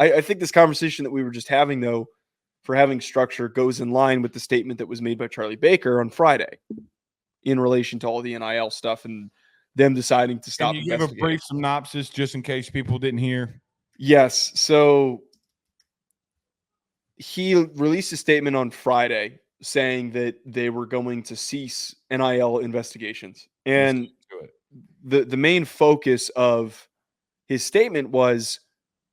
I think this conversation that we were just having, though, for having structure goes in line with the statement that was made by Charlie Baker on Friday in relation to all the NIL stuff and them deciding to stop Can you give a brief synopsis just in case people didn't hear? Yes. So he released a statement on Friday saying that they were going to cease NIL investigations. And the main focus of his statement was,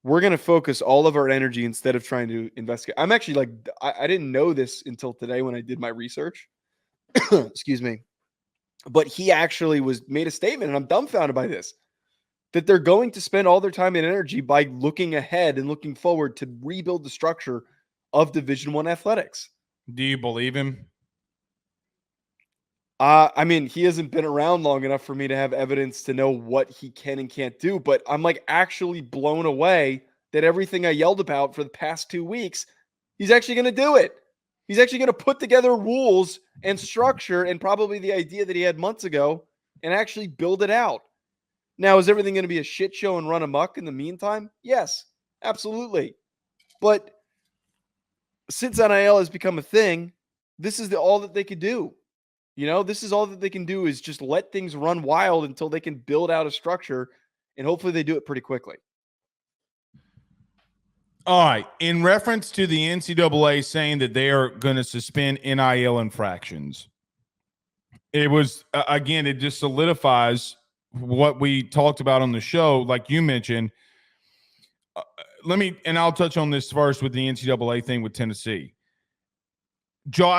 we're going to focus all of our energy instead of trying to investigate. I'm actually like, I didn't know this until today when I did my research. Excuse me. But he actually made a statement, and I'm dumbfounded by this, that they're going to spend all their time and energy by looking ahead and looking forward to rebuild the structure of Division I athletics. Do you believe him? I mean, he hasn't been around long enough for me to have evidence to know what he can and can't do, but I'm like actually blown away that everything I yelled about for the past 2 weeks, he's actually going to do it. He's actually going to put together rules and structure and probably the idea that he had months ago and actually build it out. Now, is everything going to be a shit show and run amok in the meantime? Yes, absolutely. But since NIL has become a thing, this is all that they could do. You know, this is all that they can do is just let things run wild until they can build out a structure, and hopefully they do it pretty quickly. All right. In reference to the NCAA saying that they are going to suspend NIL infractions, it was, again, it just solidifies what we talked about on the show, like you mentioned. And I'll touch on this first with the NCAA thing with Tennessee. Joe,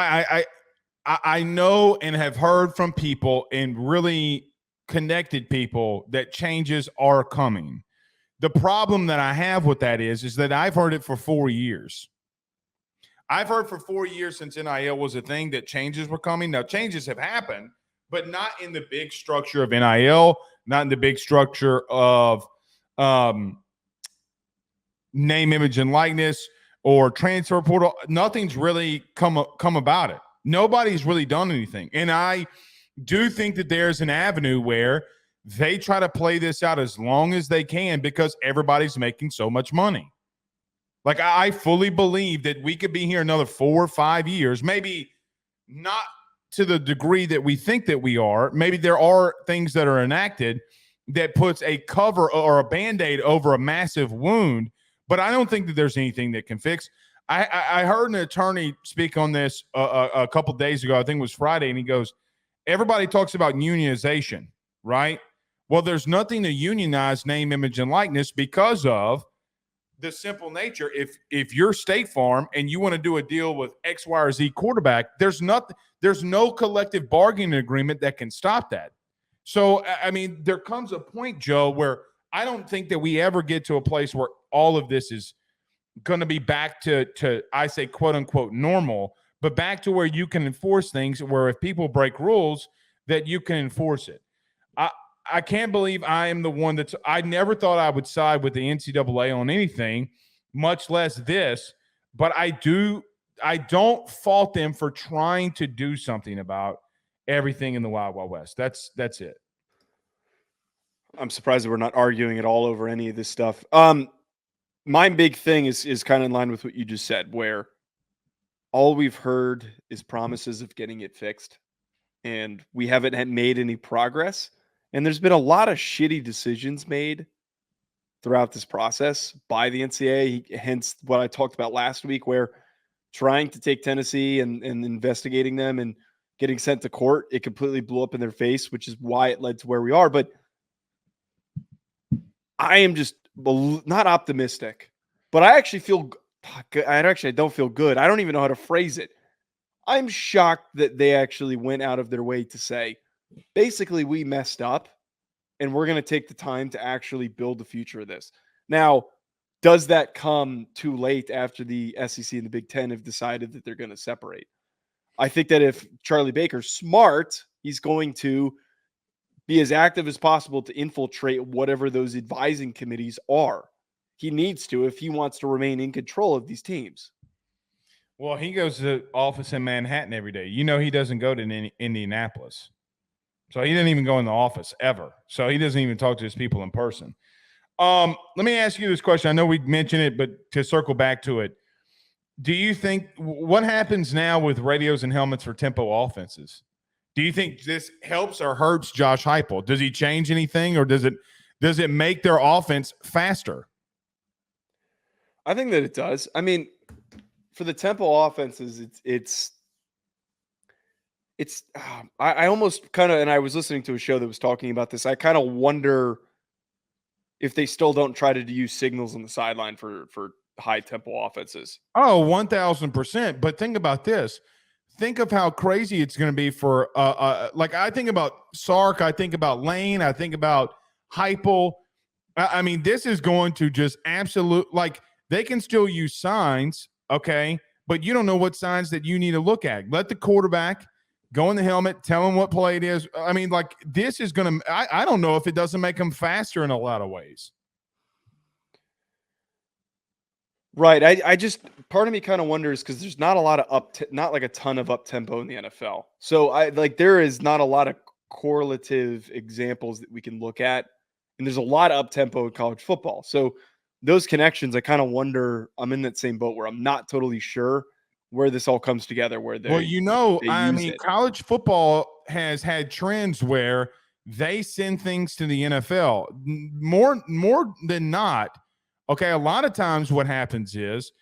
I know and have heard from people and really connected people that changes are coming. The problem that I have with that is that I've heard it for 4 years. I've heard for 4 years since NIL was a thing that changes were coming. Now, changes have happened, but not in the big structure of NIL, not in the big structure of name, image, and likeness or transfer portal. Nothing's really come about it. Nobody's really done anything. And I do think that there's an avenue where they try to play this out as long as they can because everybody's making so much money. Like, I fully believe that we could be here another 4 or 5 years, maybe not to the degree that we think that we are. Maybe there are things that are enacted that puts a cover or a Band-Aid over a massive wound, but I don't think that there's anything that can fix. I heard an attorney speak on this a couple days ago. I think it was Friday, and he goes, everybody talks about unionization, right? Well, there's nothing to unionize name, image, and likeness because of the simple nature. If you're State Farm and you want to do a deal with X, Y, or Z quarterback, there's no collective bargaining agreement that can stop that. So, I mean, there comes a point, Joe, where I don't think that we ever get to a place where all of this is going to be back to I say, quote unquote, normal, but back to where you can enforce things, where if people break rules, that you can enforce it. I can't believe I am the one I never thought I would side with the NCAA on anything, much less this, but I don't fault them for trying to do something about everything in the Wild Wild West. That's it. I'm surprised that we're not arguing at all over any of this stuff. My big thing is kind of in line with what you just said, where all we've heard is promises of getting it fixed, and we haven't made any progress. And there's been a lot of shitty decisions made throughout this process by the NCAA, hence what I talked about last week, where trying to take Tennessee and investigating them and getting sent to court, it completely blew up in their face, which is why it led to where we are. But I am just not optimistic, but I actually I don't feel good. I don't even know how to phrase it. I'm shocked that they actually went out of their way to say, basically, we messed up and we're going to take the time to actually build the future of this. Now, does that come too late after the SEC and the Big Ten have decided that they're going to separate? I think that if Charlie Baker's smart, he's going to be as active as possible to infiltrate whatever those advising committees are. He needs to if he wants to remain in control of these teams. Well, he goes to the office in Manhattan every day. You know, he doesn't go to Indianapolis. So he didn't even go in the office ever. So he doesn't even talk to his people in person. Let me ask you this question. I know we mentioned it, but to circle back to it, do you think what happens now with radios and helmets for tempo offenses? Do you think this helps or hurts Josh Heupel? Does he change anything, or does it make their offense faster? I think that it does. I mean, for the tempo offenses, I almost kind of, and I was listening to a show that was talking about this. I kind of wonder if they still don't try to use signals on the sideline for high tempo offenses. Oh, 1000%. But think about this. Think of how crazy it's going to be for like I think about Sark, I think about Lane, I think about Heupel. I mean, this is going to just absolute, like, they can still use signs, okay, but you don't know what signs that you need to look at. Let the quarterback go in the helmet, tell him what play it is. I mean, like, this is going to, I don't know if it doesn't make them faster in a lot of ways. Right. I just, part of me kind of wonders because there's not a lot of not like a ton of up tempo in the NFL. So there is not a lot of correlative examples that we can look at. And there's a lot of up tempo in college football. So those connections, I kind of wonder, I'm in that same boat where I'm not totally sure where this all comes together, where Well, they I use mean, it. college football has had trends where they send things to the NFL more than not. Okay, a lot of times what happens is,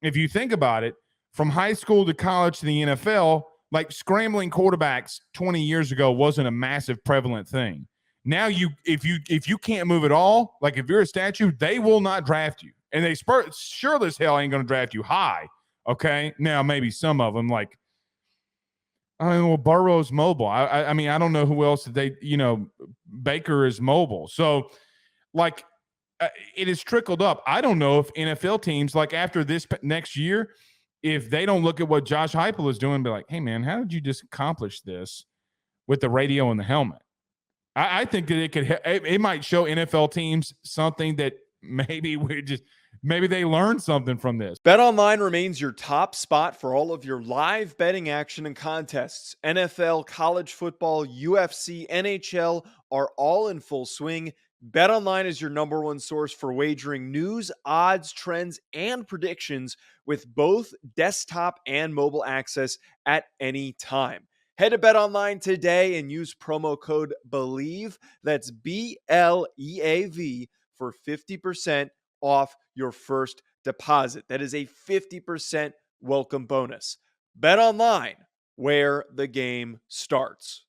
if you think about it, from high school to college to the NFL, like scrambling quarterbacks 20 years ago wasn't a massive prevalent thing. Now if you can't move at all, like if you're a statue, they will not draft you. And they sure as hell ain't going to draft you high. Okay. Now maybe some of them, like, I mean, well, Burrow's mobile. I mean, I don't know who else Baker is mobile. So, like, it has trickled up. I don't know if NFL teams, like after this next year, if they don't look at what Josh Heupel is doing, be like, hey, man, how did you just accomplish this with the radio and the helmet? I think that it might show NFL teams something that maybe maybe they learned something from this. BetOnline remains your top spot for all of your live betting action and contests. NFL, college football, UFC, NHL are all in full swing. BetOnline is your number one source for wagering news, odds, trends, and predictions with both desktop and mobile access at any time. Head to BetOnline today and use promo code BELIEVE, that's BLEAV, for 50% off your first deposit. That is a 50% welcome bonus. BetOnline, where the game starts.